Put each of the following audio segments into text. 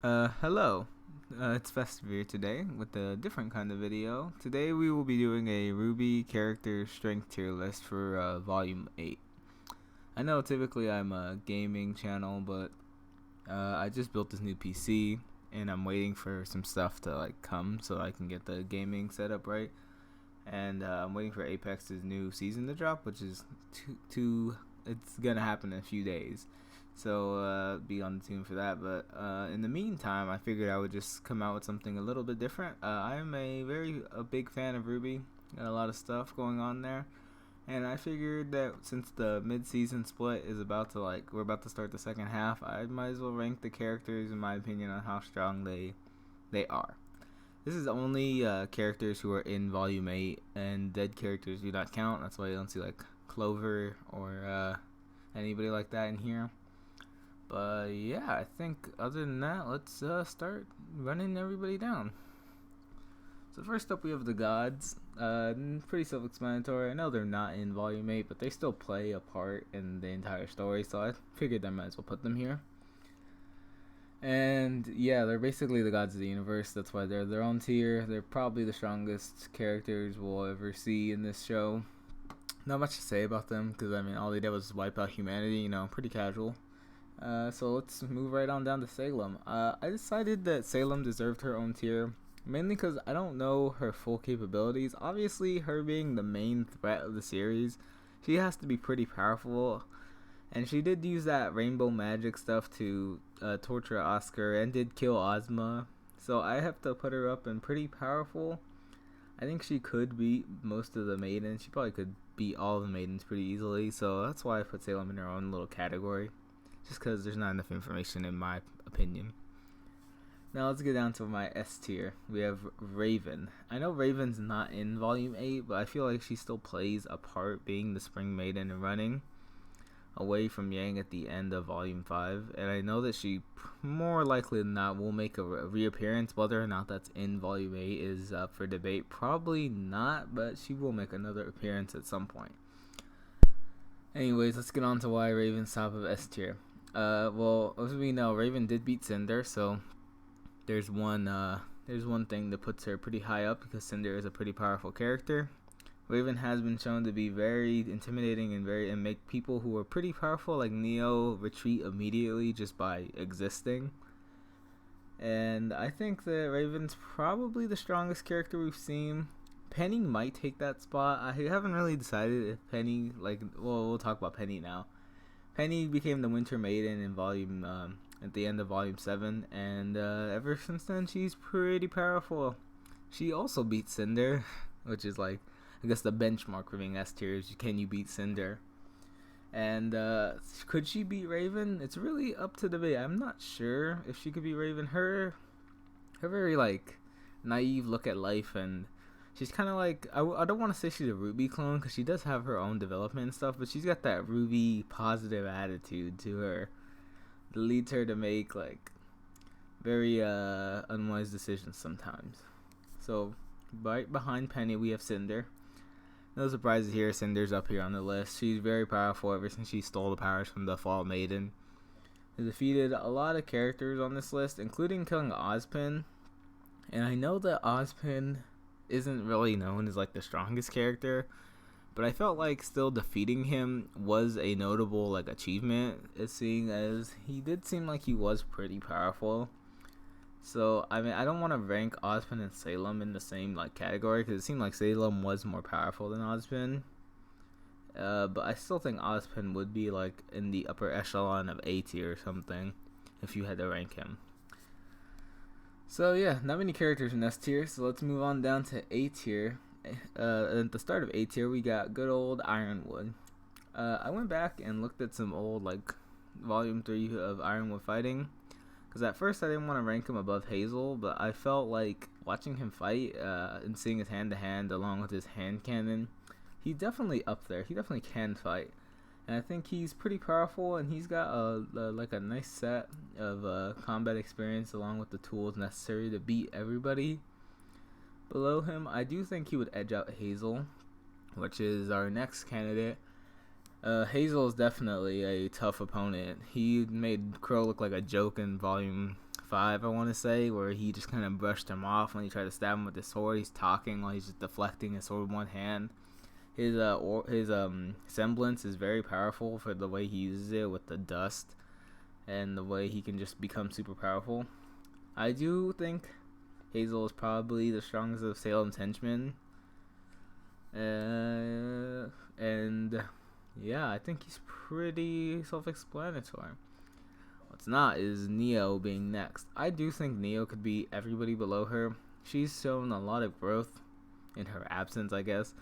Hello. It's Festivere today with a different kind of video. Today we will be doing a RWBY character strength tier list for Volume 8. I know typically I'm a gaming channel, but I just built this new PC and I'm waiting for some stuff to come so I can get the gaming setup right. And I'm waiting for Apex's new season to drop, which is it's gonna happen in a few days. So be on the tune for that. But in the meantime, I figured I would just come out with something a little bit different. I am a big fan of RWBY. Got a lot of stuff going on there, and I figured that since the mid-season split is about to we're about to start the second half, I might as well rank the characters in my opinion on how strong they are. This is only characters who are in Volume 8, and dead characters do not count. That's why you don't see Clover or anybody like that in here. But yeah, I think other than that, let's start running everybody down. So first up we have the gods. Pretty self-explanatory. I know they're not in Volume 8, but they still play a part in the entire story, so I figured I might as well put them here. And yeah, they're basically the gods of the universe. That's why they're their own tier. They're probably the strongest characters we'll ever see in this show. Not much to say about them, because I mean all they did was wipe out humanity, pretty casual. So let's move right on down to Salem. I decided that Salem deserved her own tier, mainly because I don't know her full capabilities. Obviously, her being the main threat of the series, she has to be pretty powerful. And she did use that rainbow magic stuff to torture Oscar and did kill Ozma. So I have to put her up in pretty powerful. I think she could beat most of the maidens. She probably could beat all the maidens pretty easily. So that's why I put Salem in her own little category. Just because there's not enough information in my opinion. Now let's get down to my S tier. We have Raven. I know Raven's not in Volume 8, but I feel like she still plays a part being the Spring Maiden and running away from Yang at the end of Volume 5. And I know that she more likely than not will make a reappearance. Whether or not that's in Volume 8 is up for debate. Probably not, but she will make another appearance at some point. Anyways, let's get on to why Raven's top of S tier. Well, as we know, Raven did beat Cinder, so there's one thing that puts her pretty high up because Cinder is a pretty powerful character. Raven has been shown to be very intimidating and make people who are pretty powerful like Neo retreat immediately just by existing. And I think that Raven's probably the strongest character we've seen. Penny might take that spot. I haven't really decided if Penny we'll talk about Penny now. Penny became the Winter Maiden in at the end of Volume 7, and ever since then she's pretty powerful. She also beat Cinder, which is I guess the benchmark for being S tier is can you beat Cinder? And could she beat Raven? It's really up to debate. I'm not sure if she could beat Raven. Her very naive look at life, and she's kind of I don't want to say she's a RWBY clone because she does have her own development and stuff, but she's got that RWBY positive attitude to her that leads her to make very unwise decisions sometimes. So right behind Penny we have Cinder. No surprises here. Cinder's up here on the list. She's very powerful ever since she stole the powers from the Fall Maiden. She defeated a lot of characters on this list, including killing Ozpin. And I know that Ozpin isn't really known as the strongest character, but I felt like still defeating him was a notable achievement, seeing as he did seem like he was pretty powerful. So I mean, I don't want to rank Ozpin and Salem in the same category because it seemed like Salem was more powerful than Ozpin. But I still think Ozpin would be in the upper echelon of A tier or something if you had to rank him. So yeah, not many characters in S tier, so let's move on down to A tier. At the start of A tier, we got good old Ironwood. I went back and looked at some old Volume 3 of Ironwood fighting, because at first I didn't want to rank him above Hazel, but I felt like watching him fight and seeing his hand-to-hand along with his hand cannon, he's definitely up there. He definitely can fight. And I think he's pretty powerful, and he's got a nice set of combat experience along with the tools necessary to beat everybody below him. I do think he would edge out Hazel, which is our next candidate. Hazel is definitely a tough opponent. He made Crow look like a joke in Volume 5, I want to say, where he just kind of brushed him off when he tried to stab him with his sword. He's talking while he's just deflecting his sword with one hand. His semblance is very powerful for the way he uses it with the dust and the way he can just become super powerful. I do think Hazel is probably the strongest of Salem's henchmen. And yeah, I think he's pretty self-explanatory. What's not is Neo being next. I do think Neo could be everybody below her. She's shown a lot of growth in her absence, I guess.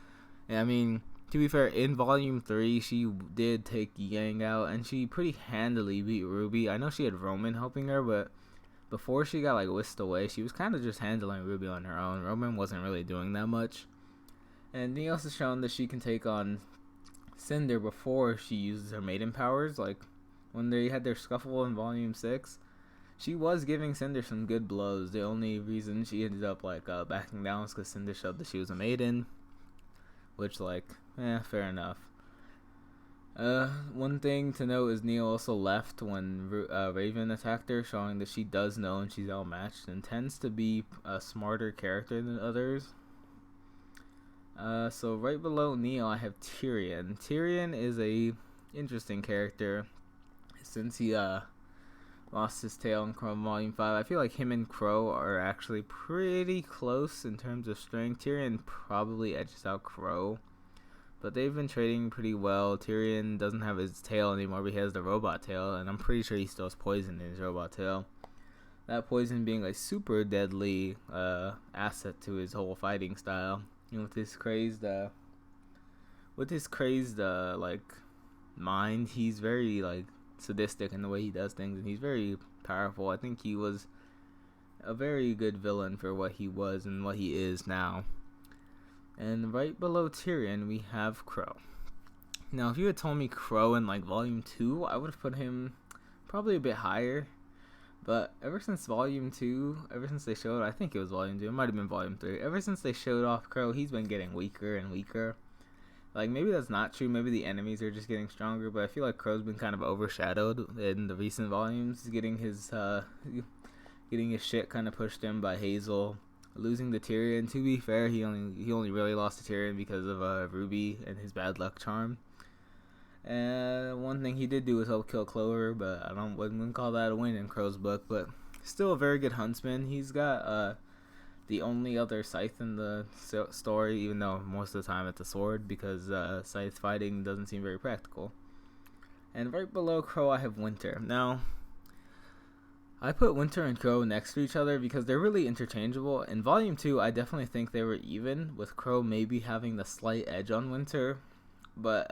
And I mean, to be fair, in Volume 3, she did take Yang out, and she pretty handily beat RWBY. I know she had Roman helping her, but before she got, like, whisked away, she was kind of just handling RWBY on her own. Roman wasn't really doing that much. And Neo has shown that she can take on Cinder before she uses her maiden powers. Like, when they had their scuffle in Volume 6, she was giving Cinder some good blows. The only reason she ended up, like, backing down was because Cinder showed that she was a maiden. Which, like, fair enough. One thing to note is Neo also left when Raven attacked her, showing that she does know and she's outmatched and tends to be a smarter character than others. So right below Neo, I have Tyrion. Tyrion is a interesting character since he lost his tail in Crow Volume 5. I feel like him and Crow are actually pretty close in terms of strength. Tyrion probably edges out Crow, but they've been trading pretty well. Tyrion doesn't have his tail anymore, but he has the robot tail, and I'm pretty sure he still has poison in his robot tail. That poison being a super deadly asset to his whole fighting style. You know, with his crazed like mind, he's very like sadistic in the way he does things, and he's very powerful. I think he was a very good villain for what he was and what he is now. And right below Tyrion, we have Crow. Now, if you had told me Crow in like Volume 2, I would have put him probably a bit higher. But ever since Volume 2, ever since they showed, I think it was Volume 2, it might have been Volume 3, ever since they showed off Crow, he's been getting weaker and weaker. Like, maybe that's not true, maybe the enemies are just getting stronger, but I feel like Crow's been kind of overshadowed in the recent volumes, getting his shit kind of pushed in by Hazel, losing to Tyrion. To be fair, he only really lost to Tyrion because of RWBY and his bad luck charm. And one thing he did do was help kill Clover, but I wouldn't call that a win in Crow's book, but still a very good huntsman. He's got the only other scythe in the story, even though most of the time it's a sword, because scythe fighting doesn't seem very practical. And right below Crow, I have Winter. Now, I put Winter and Crow next to each other because they're really interchangeable. In Volume 2, I definitely think they were even, with Crow maybe having the slight edge on Winter. But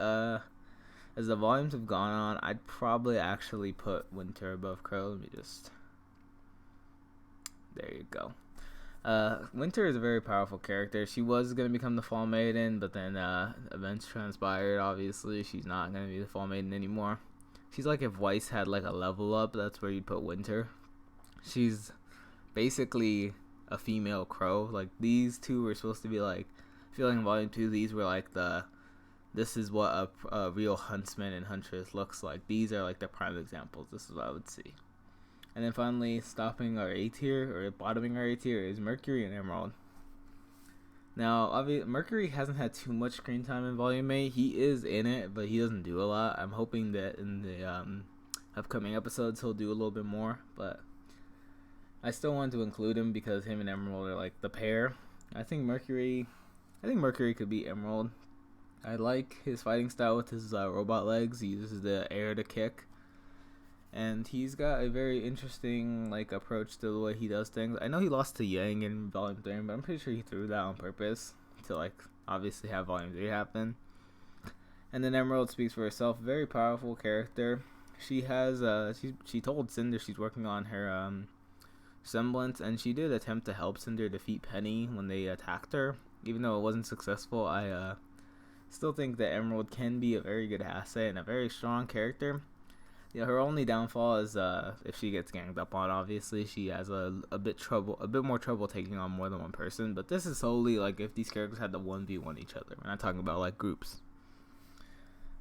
as the volumes have gone on, I'd probably actually put Winter above Crow. Let me just... There you go. Winter is a very powerful character. She was going to become the Fall Maiden, but then events transpired, obviously. She's not going to be the Fall Maiden anymore. She's like if Weiss had like a level up, that's where you'd put Winter. She's basically a female Crow. Like, these two were supposed to be like... I feel like in Volume 2, these were like the... This is what a real huntsman and huntress looks like. These are like the prime examples. This is what I would see. And then finally, stopping our A tier, or bottoming our A tier, is Mercury and Emerald. Now, obviously, Mercury hasn't had too much screen time in Volume 8. He is in it, but he doesn't do a lot. I'm hoping that in the upcoming episodes, he'll do a little bit more. But I still want to include him because him and Emerald are like the pair. I think Mercury could beat Emerald. I like his fighting style with his robot legs. He uses the air to kick. And he's got a very interesting like approach to the way he does things. I know he lost to Yang in Volume 3, but I'm pretty sure he threw that on purpose to like obviously have Volume 3 happen. And then Emerald speaks for herself. Very powerful character. She has she told Cinder she's working on her semblance, and she did attempt to help Cinder defeat Penny when they attacked her. Even though it wasn't successful, I still think that Emerald can be a very good asset and a very strong character. Yeah, her only downfall is if she gets ganged up on. Obviously, she has a bit more trouble taking on more than one person. But this is solely like if these characters had to 1v1 each other. We're not talking about like groups.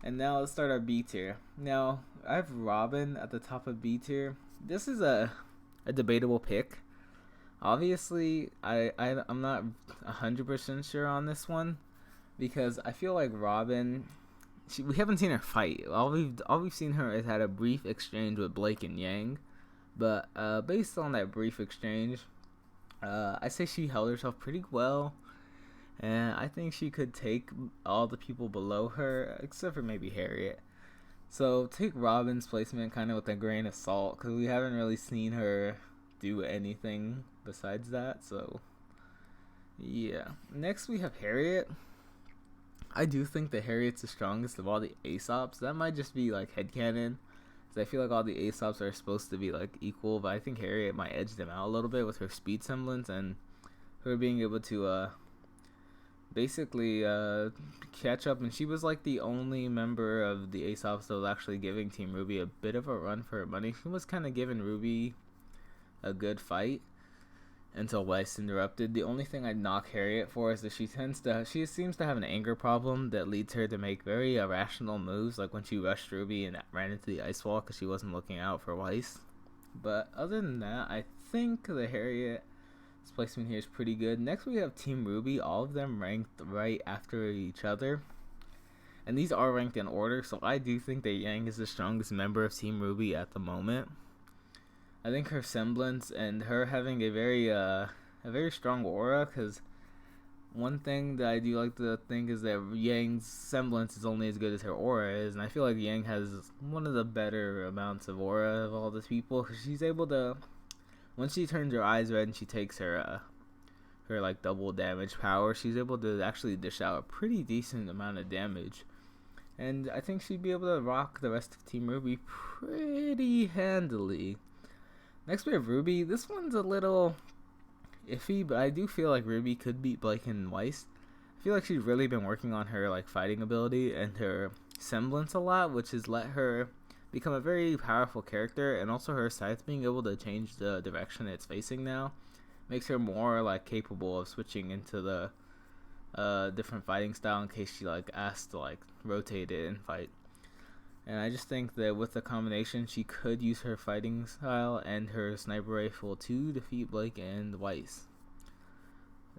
And now let's start our B tier. Now I have Robin at the top of B tier. This is a a debatable pick. Obviously, I'm not 100% sure on this one because I feel like Robin. We haven't seen her fight. All we've seen her is had a brief exchange with Blake and Yang, but based on that brief exchange, I say she held herself pretty well, and I think she could take all the people below her, except for maybe Harriet. So take Robin's placement kind of with a grain of salt, because we haven't really seen her do anything besides that. So yeah. Next we have Harriet. I do think that Harriet's the strongest of all the Aesops. That might just be like headcanon, because I feel like all the Aesops are supposed to be like equal, but I think Harriet might edge them out a little bit with her speed semblance and her being able to basically catch up. And she was like the only member of the Aesops that was actually giving Team RWBY a bit of a run for her money. She was kind of giving RWBY a good fight until Weiss interrupted. The only thing I'd knock Harriet for is that she seems to have an anger problem that leads her to make very irrational moves, like when she rushed RWBY and ran into the ice wall because she wasn't looking out for Weiss. But other than that, I think the Harriet's placement here is pretty good. Next we have Team RWBY, all of them ranked right after each other. And these are ranked in order, so I do think that Yang is the strongest member of Team RWBY at the moment. I think her semblance and her having a very strong aura, because one thing that I do like to think is that Yang's semblance is only as good as her aura is, and I feel like Yang has one of the better amounts of aura of all the people, because she's able to, once she turns her eyes red and she takes her like double damage power, she's able to actually dish out a pretty decent amount of damage. And I think she'd be able to rock the rest of Team RWBY pretty handily. Next we have RWBY. This one's a little iffy, but I do feel like RWBY could beat Blake and Weiss. I feel like she's really been working on her like fighting ability and her semblance a lot, which has let her become a very powerful character, and also her scythe being able to change the direction it's facing now makes her more like capable of switching into the different fighting style in case she like asks to like rotate it and fight. And I just think that with the combination, she could use her fighting style and her sniper rifle to defeat Blake and Weiss.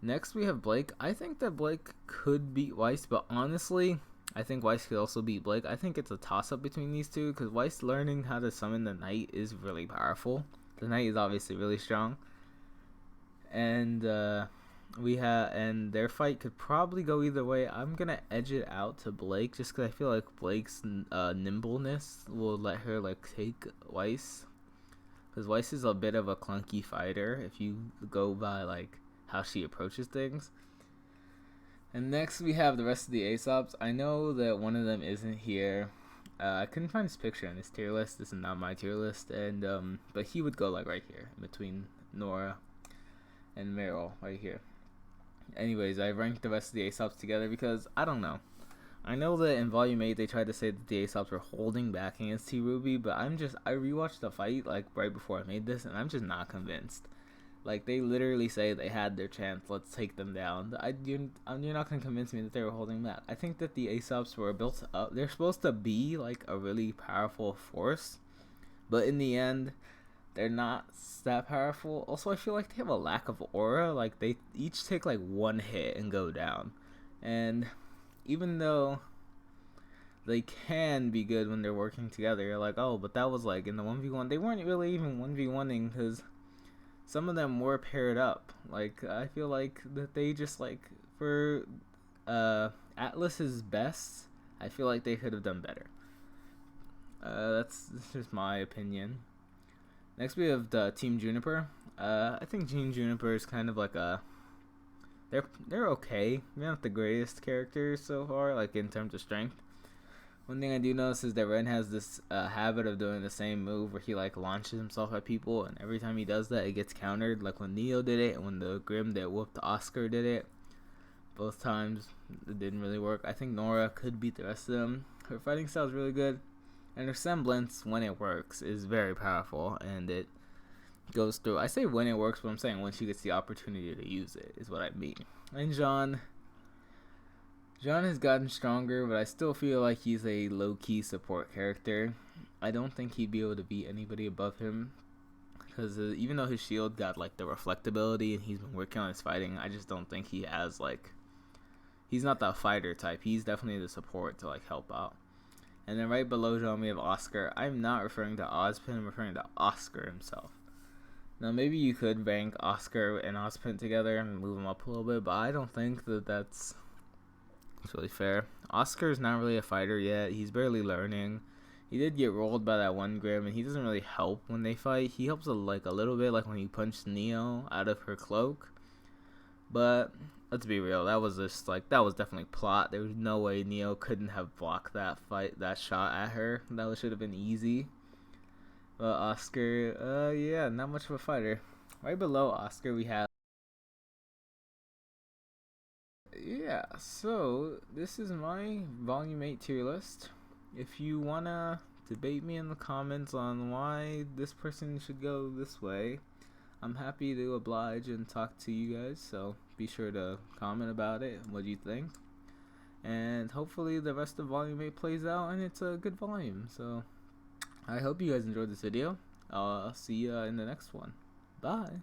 Next, we have Blake. I think that Blake could beat Weiss, but honestly, I think Weiss could also beat Blake. I think it's a toss-up between these two, because Weiss learning how to summon the Knight is really powerful. The Knight is obviously really strong. And their fight could probably go either way. I'm gonna edge it out to Blake just because I feel like Blake's nimbleness will let her like take Weiss, because Weiss is a bit of a clunky fighter if you go by like how she approaches things. And next we have the rest of the Aesops. I know that one of them isn't here. I couldn't find his picture in this tier list. This is not my tier list, and but he would go like right here in between Nora and Meryl right here. Anyways, I ranked the rest of the Aesops together because I don't know. I know that in Volume 8 they tried to say that the Aesops were holding back against Team RWBY, but I rewatched the fight like right before I made this, and I'm just not convinced. Like, they literally say they had their chance, let's take them down. You're not going to convince me that they were holding back. I think that the Aesops were built up. They're supposed to be like a really powerful force, but in the end, they're not that powerful. Also, I feel like they have a lack of aura. Like, they each take like one hit and go down. And even though they can be good when they're working together, you're like, oh, but that was like in the 1v1. They weren't really even 1v1ing because some of them were paired up. Like, I feel like that they just like, for Atlas's best, I feel like they could have done better. That's just my opinion. Next we have the Team Juniper. I think Team Juniper is kind of like they're okay. They're not the greatest characters so far, like in terms of strength. One thing I do notice is that Ren has this habit of doing the same move where he like launches himself at people, and every time he does that, it gets countered. Like when Neo did it, and when the Grim that whooped Oscar did it. Both times it didn't really work. I think Nora could beat the rest of them. Her fighting style is really good. And her semblance, when it works, is very powerful, and it goes through. I say when it works, but I'm saying when she gets the opportunity to use it, is what I mean. And John has gotten stronger, but I still feel like he's a low-key support character. I don't think he'd be able to beat anybody above him. because even though his shield got like the reflectability and he's been working on his fighting, I just don't think he has like, he's not the fighter type. He's definitely the support to like help out. And then right below John we have Oscar. I'm not referring to Ozpin, I'm referring to Oscar himself. Now maybe you could rank Oscar and Ozpin together and move them up a little bit, but I don't think that that's really fair. Oscar's not really a fighter yet. He's barely learning. He did get rolled by that one Grim, and he doesn't really help when they fight. He helps a little bit, like when he punched Neo out of her cloak. But let's be real, that was definitely plot. There was no way Neo couldn't have blocked that shot at her. That should have been easy. But Oscar, yeah, not much of a fighter. Right below Oscar we have, yeah, so this is my volume 8 tier list. If you wanna debate me in the comments on why this person should go this way, I'm happy to oblige and talk to you guys, so be sure to comment about it, what you think. And hopefully the rest of volume 8 plays out and it's a good volume. So I hope you guys enjoyed this video. I'll see you in the next one. Bye.